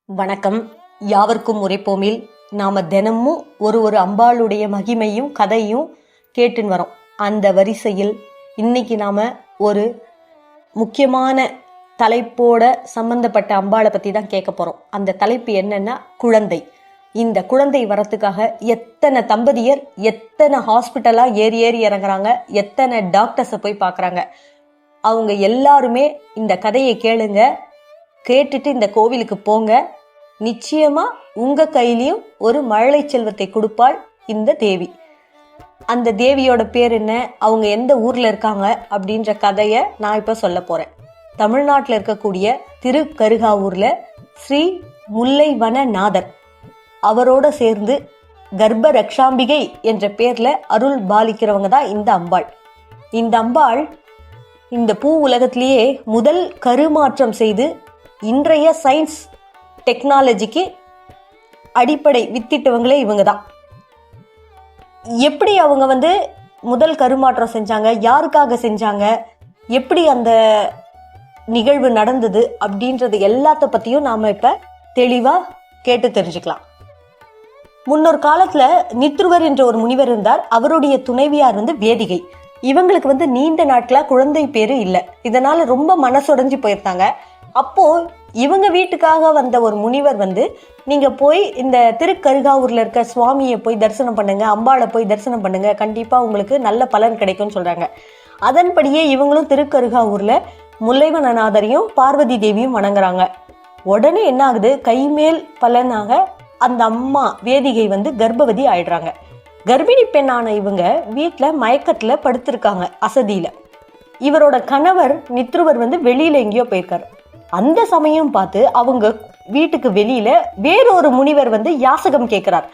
வணக்கம். யாவர்க்கும் உரைப்போமில் நாம தினமும் ஒரு அம்பாளுடைய மகிமையும் கதையும் கேட்டுன்னு வரோம். அந்த வரிசையில் இன்னைக்கு நாம ஒரு முக்கியமான தலைப்போட சம்பந்தப்பட்ட அம்பாளை பத்தி தான் கேட்க போறோம். அந்த தலைப்பு என்னன்னா குழந்தை. இந்த குழந்தை வரத்துக்காக எத்தனை தம்பதியர் எத்தனை ஹாஸ்பிட்டலா ஏறி இறங்குறாங்க, எத்தனை டாக்டர்ஸை போய் பார்க்குறாங்க. அவங்க எல்லாருமே இந்த கதையை கேளுங்க, கேட்டுட்டு இந்த கோவிலுக்கு போங்க. நிச்சயமா உங்க கையிலையும் ஒரு மழலை செல்வத்தை கொடுப்பாள் இந்த தேவி. அந்த தேவியோட பேர் என்ன, அவங்க எந்த ஊர்ல இருக்காங்க அப்படின்ற கதையை நான் இப்ப சொல்ல போறேன். தமிழ்நாட்டில் இருக்கக்கூடிய திருக்கருகாவூர்ல ஸ்ரீ முல்லைவனநாதர் அவரோட சேர்ந்து கர்ப்ப ரக்ஷாம்பிகை என்ற பேர்ல அருள் பாலிக்கிறவங்க தான் இந்த அம்பாள். இந்த அம்பாள் இந்த பூ உலகத்திலேயே முதல் கருமாற்றம் செய்து இன்றைய சயின்ஸ் டெக்னாலஜிக்கு அடிப்படை வித்திட்டவங்களே இவங்க தான். எப்படி அவங்க முதல் கருமாற்றம் செஞ்சாங்க, யாருக்காக செஞ்சாங்க, எப்படி அந்த நிகழ்வு நடந்தது அப்படின்றது எல்லாத்த பத்தியும் நாம இப்ப தெளிவா கேட்டு தெரிஞ்சுக்கலாம். முன்னொரு காலத்துல நித்ருவர் என்ற ஒரு முனிவர் இருந்தார். அவருடைய துணைவியார் வேதிகை. இவங்களுக்கு நீண்ட நாட்களா குழந்தை பேரு இல்லை. இதனால ரொம்ப மனசுடைஞ்சு போயிருந்தாங்க. அப்போ இவங்க வீட்டுக்காக வந்த ஒரு முனிவர் நீங்க போய் இந்த திருக்கருகாவூர்ல இருக்க சுவாமியை போய் தரிசனம் பண்ணுங்க, அம்பாளை போய் தரிசனம் பண்ணுங்க, கண்டிப்பா உங்களுக்கு நல்ல பலன் கிடைக்கும்னு சொல்றாங்க. அதன்படியே இவங்களும் திருக்கருகாவூர்ல முல்லைவனநாதரையும் பார்வதி தேவியும் வணங்குறாங்க. உடனே என்ன ஆகுது, கைமேல் பலனாக அந்த அம்மா வேதிகை கர்ப்பவதி ஆயிடுறாங்க. கர்ப்பிணி பெண்ணான இவங்க வீட்டுல மயக்கத்துல படுத்திருக்காங்க அசதியில. இவரோட கணவர் நித்ருவர் வெளியில எங்கேயோ போயிருக்காரு. அந்த சமயம் பார்த்து அவங்க வீட்டுக்கு வெளியில வேறொரு முனிவர் யாசகம் கேட்கிறார்.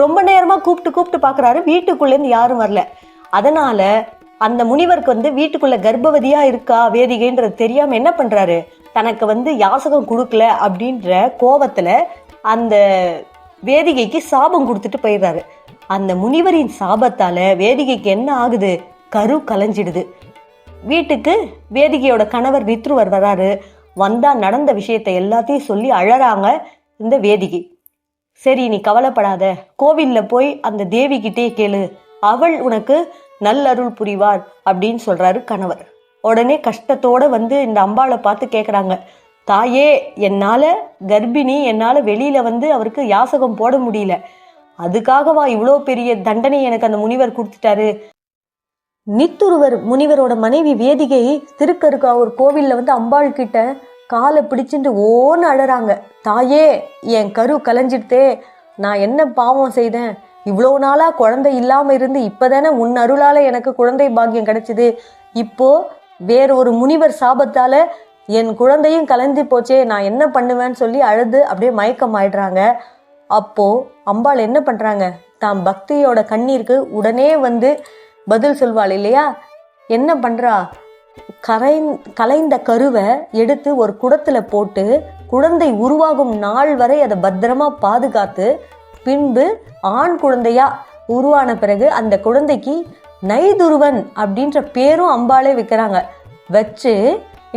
ரொம்ப நேரமா கூப்பிட்டு பாக்குறாரு, வீட்டுக்குள்ள இருந்து யாரும் வரல. அதனால அந்த முனிவருக்கு வீட்டுக்குள்ள கர்ப்பவதியா இருக்கா வேதிகைன்றது தெரியாம என்ன பண்றாரு, தனக்கு யாசகம் கொடுக்கல அப்படின்ற கோபத்துல அந்த வேதிகைக்கு சாபம் கொடுத்துட்டு போயிடுறாரு. அந்த முனிவரின் சாபத்தால வேதிகைக்கு என்ன ஆகுது, கரு கலைஞ்சிடுது. வீட்டுக்கு வேதிகையோட கணவர் நித்ருவர் வராரு. வந்தா நடந்த விஷயத்தை எல்லாத்தையும் சொல்லி அழறாங்க இந்த வேதிகை. சரி, நீ கவலைப்படாத, கோவில்ல போய் அந்த தேவி கிட்டே கேளு, அவள் உனக்கு நல்லருள் புரிவார் அப்படின்னு சொல்றாரு கணவர். உடனே கஷ்டத்தோட இந்த அம்பாளை பார்த்து கேக்குறாங்க, தாயே, என்னால கர்ப்பிணி, என்னால வெளியில அவருக்கு யாசகம் போட முடியல, அதுக்காகவா இவ்வளோ பெரிய தண்டனை எனக்கு அந்த முனிவர் கொடுத்துட்டாரு. நித்துருவர் முனிவரோட மனைவி வேதிகை திருக்கருகாவூர் கோவில்ல அம்பாள் கிட்ட காலை பிடிச்சிட்டு ஓன்னு அழறாங்க. தாயே, என் கரு கலைஞ்சிட்டே, நான் என்ன பாவம் செய்தேன், இவ்வளோ நாளா குழந்தை இல்லாம இருந்து இப்பதானே உன் அருளால எனக்கு குழந்தை பாக்கியம் கிடைச்சது, இப்போ வேறொரு முனிவர் சாபத்தால என் குழந்தையும் கலைஞ்சு போச்சே, நான் என்ன பண்ணுவேன்னு சொல்லி அழுது அப்படியே மயக்கம் ஆயிடுறாங்க. அப்போ அம்பாள் என்ன பண்றாங்க, தாம் பக்தியோட கண்ணீருக்கு உடனே பதில் சொல்வாள் இல்லையா. என்ன பண்றா, கலைந்த கருவை எடுத்து ஒரு குடத்துல போட்டு குழந்தை உருவாகும் நாள் வரை அதை பத்திரமா பாதுகாத்து, பின்பு ஆண் குழந்தையா உருவான பிறகு அந்த குழந்தைக்கு நைதுருவன் அப்படின்ற பேரும் அம்பாளே வைக்கிறாங்க. வச்சு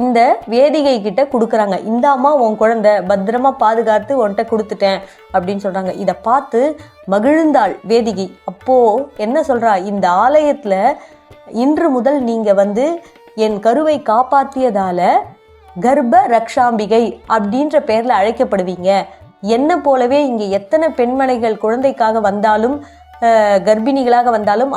இந்த வேதிகை கிட்ட கொடுக்குறாங்க. இந்த அம்மா உன் குழந்தை பத்திரமா பாதுகாத்து உன்கிட்ட கொடுத்துட்டேன் அப்படின்னு சொல்றாங்க. இதை பார்த்து மகிழ்ந்தாள் வேதிகை. அப்போ என்ன சொல்றா, இந்த ஆலயத்துல இன்று முதல் நீங்க என் கருவை காப்பாத்தியதால கர்ப்ப ரக்ஷாம்பிகை அப்படின்ற பெயர்ல அழைக்கப்படுவீங்க. என்ன போலவே இங்க எத்தனை பெண்மணிகள் குழந்தைக்காக வந்தாலும் கர்ப்பிணிகளாக வந்தாலும்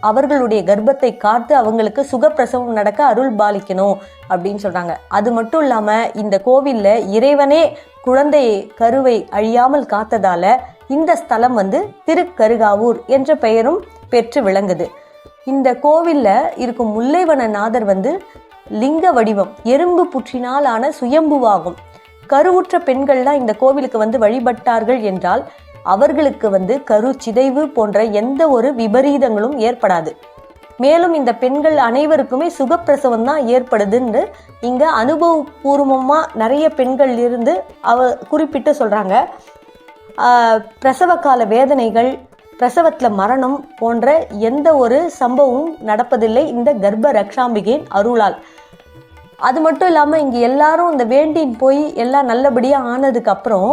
அவர்களுடைய கர்ப்பத்தை காத்து அவங்களுக்கு சுகப்பிரசவம் நடக்க அருள் பாலிக்கணும் அப்படின்னு சொல்றாங்க. அது மட்டும் இல்லாம இந்த கோவில்ல இறைவனே குழந்தை கருவை அழியாமல் காத்ததால இந்த ஸ்தலம் திருக்கருகாவூர் என்ற பெயரும் பெற்று விளங்குது. இந்த கோவில்ல இருக்கும் முல்லைவனநாதர் லிங்க வடிவம், எறும்பு புற்றினால் ஆன சுயம்புவாகும். கருவுற்ற பெண்கள்லாம் இந்த கோவிலுக்கு வழிபட்டார்கள் என்றால் அவர்களுக்கு கரு சிதைவு போன்ற எந்த ஒரு விபரீதங்களும் ஏற்படாது. மேலும் இந்த பெண்கள் அனைவருக்குமே சுகப்பிரசவம் தான் ஏற்படுதுன்னு இங்க அனுபவபூர்வமா நிறைய பெண்கள் இருந்து குறிப்பிட்டு சொல்றாங்க. பிரசவ கால வேதனைகள், பிரசவத்துல மரணம் போன்ற எந்த ஒரு சம்பவமும் நடப்பதில்லை இந்த கர்ப்ப ரக்ஷாம்பிகையின் அருளால். அது மட்டும் இல்லாமல் இங்கே எல்லாரும் இந்த வேண்டின்னு போய் எல்லாம் நல்லபடியாக ஆனதுக்கு அப்புறம்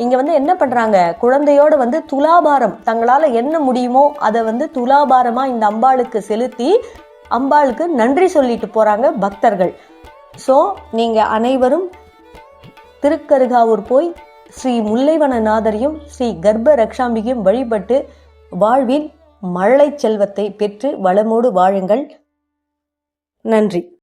இங்கே வந்து என்ன பண்ணுறாங்க, குழந்தையோடு வந்து துலாபாரம் தங்களால் என்ன முடியுமோ அதை வந்து துலாபாரமாக இந்த அம்பாளுக்கு செலுத்தி அம்பாளுக்கு நன்றி சொல்லிட்டு போகிறாங்க பக்தர்கள். ஸோ நீங்கள் அனைவரும் திருக்கருகாவூர் போய் ஸ்ரீ முல்லைவனநாதரையும் ஸ்ரீ கர்ப்ப ரக்ஷாம்பிகையும் வழிபட்டு வாழ்வில் மழலை செல்வத்தை பெற்று வளமோடு வாழுங்கள். நன்றி.